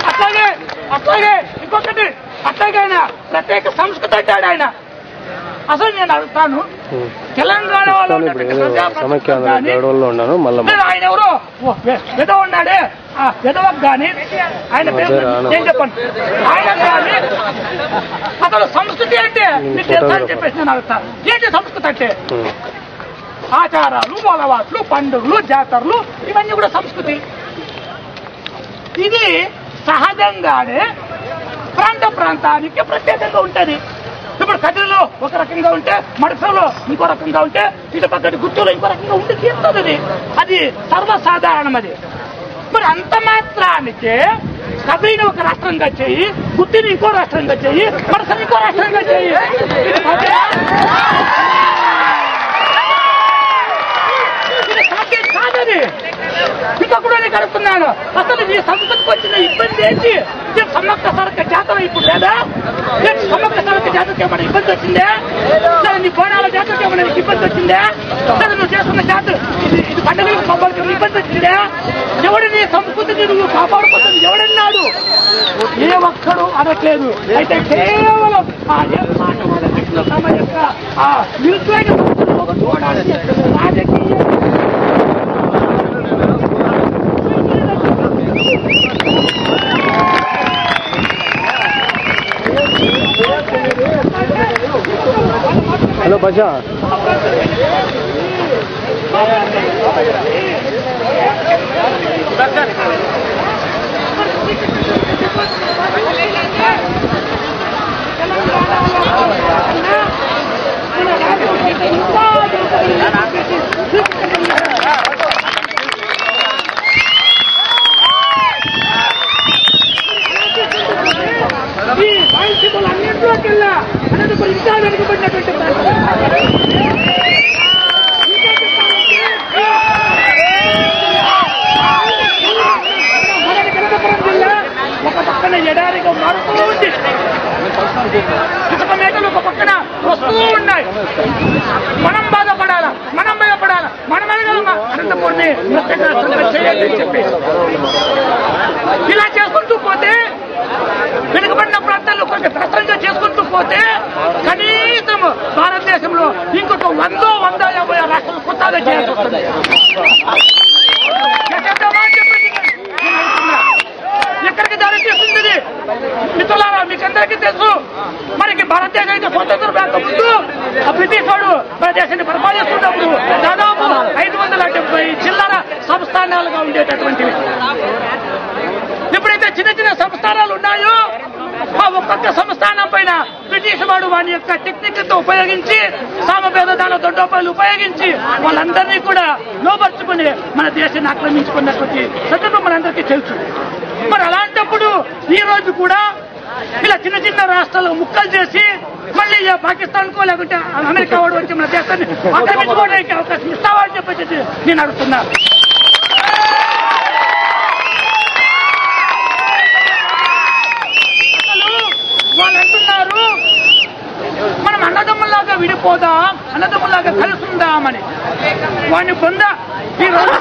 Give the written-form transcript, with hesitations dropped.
అట్లాగే ఇంకొకటి అట్లాగే ఆయన ప్రత్యేక సంస్కృతి అంటాడు ఆయన. అసలు నేను అడుగుతాను, తెలంగాణ ఆయన ఎవరో విధవ ఉన్నాడే ఆ విధవకు కానీ ఆయన పేరు నేను చెప్పండి, ఆయన కానీ అసలు సంస్కృతి అంటే మీకు తెలుసా అని చెప్పేసి నేను అడుగుతాను. ఏంటి సంస్కృతి అంటే? ఆచారాలు, అలవాట్లు, పండుగలు, జాతరలు ఇవన్నీ కూడా సంస్కృతి. ఇది సహజంగానే ప్రాంతానికి ప్రత్యేకంగా ఉంటుంది. ఇప్పుడు కదిరిలో ఒక రకంగా ఉంటే, మడసలో ఇంకో రకంగా ఉంటే, ఇటు పక్కటి గుర్తులో ఇంకో రకంగా ఉంటే తీరుతుంది. అది సర్వసాధారణం. అది మరి అంత మాత్రానికి కదిరిని ఒక రాష్ట్రంగా చెయ్యి, గుర్తిని ఇంకో రాష్ట్రంగా చెయ్యి, మడసని ఇంకో రాష్ట్రంగా చెయ్యి. కాదని ఇంకా కూడా నేను అడుగుతున్నాను, అసలు ఈ సంస్కృతికి వచ్చిన ఇబ్బంది ఏంటి? సమ్మక్క సారక్క జాతర ఇప్పుడు లేదా? సమ్మక్క సారక్క జాతరకి ఏమైనా ఇబ్బంది వచ్చిందే? సరే నీ బోనాల జాతరకి ఏమైనా ఇబ్బంది వచ్చిందే? సరే నువ్వు చేస్తున్న జాతర ఇది పండుగలకు పబ్బాలకి ఇబ్బంది వచ్చిందే? ఎవడు నీ సంస్కృతిని నువ్వు కాపాడుకుంటుంది ఎవడన్నాడు? ఏ ఒక్కడు అనట్లేదు. అయితే కేవలం ఆ తమ యొక్క ఆ నిరుద్యోగ రాజకీయ हेलो बच्चा అన్నింటిలోకెల్లా అనంతపురం ఇంకా వెనుకబడినటువంటి అనంతపురం జిల్లా ఒక పక్కన ఎడారిగా మారుతూ ఉంది. ఇసుక మేకలు ఒక పక్కన వస్తూ ఉన్నాయి. మనం బాధపడాలా, మనం భయపడాలా, మనం ఎదగలమా? అనంతపురాన్ని చేయాలని చెప్పి ఇలా చేసుకుంటూ పోతే, వెనుకబడిన ప్రాంతాల్లో కొంచెం ప్రశ్నగా చేసుకుంటూ పోతే కనీసం భారతదేశంలో ఇంకొక 150 రాష్ట్రాలు కొత్తగా చేయాల్సి వస్తుంది. ఎక్కడికి దారి తీస్తుంది మిత్రులారా? మీకందరికీ తెలుసు, మనకి భారతదేశానికి స్వతంత్రం రాకముందు బ్రిటిష్ వాడు మన దేశాన్ని పరిపాలిస్తున్నప్పుడు దాదాపు 570 జిల్లాల సంస్థానాలుగా ఉండేటటువంటివి. ఎప్పుడైతే చిన్న చిన్న సంస్థానాలు ఉన్నాయో ఆ ఒక్కొక్క సంస్థానం పైన బ్రిటిష్ వాడు వాని యొక్క టెక్నిక్ తో ఉపయోగించి, సామవేద దాన దొడ్డోపాయలు ఉపయోగించి వాళ్ళందరినీ కూడా లోపరుచుకుని మన దేశాన్ని ఆక్రమించుకున్నటువంటి సందర్భం మనందరికీ తెలుసు. మరి అలాంటప్పుడు ఈ రోజు కూడా ఇలా చిన్న చిన్న రాష్ట్రాలు ముక్కలు చేసి మళ్ళీ పాకిస్తాన్ కో లేకుంటే అమెరికా వాడు వచ్చి మన దేశాన్ని ఆక్రమించుకోవడానికి అవకాశం ఇస్తావా అని చెప్పేసి నేను అడుగుతున్నా. వాళ్ళు అంటున్నారు మనం అన్నదమ్ముల్లాగా విడిపోదాం, అన్నదమ్ముల్లాగా కలుసుందామని. వాడిని పొందా ఈ రోజు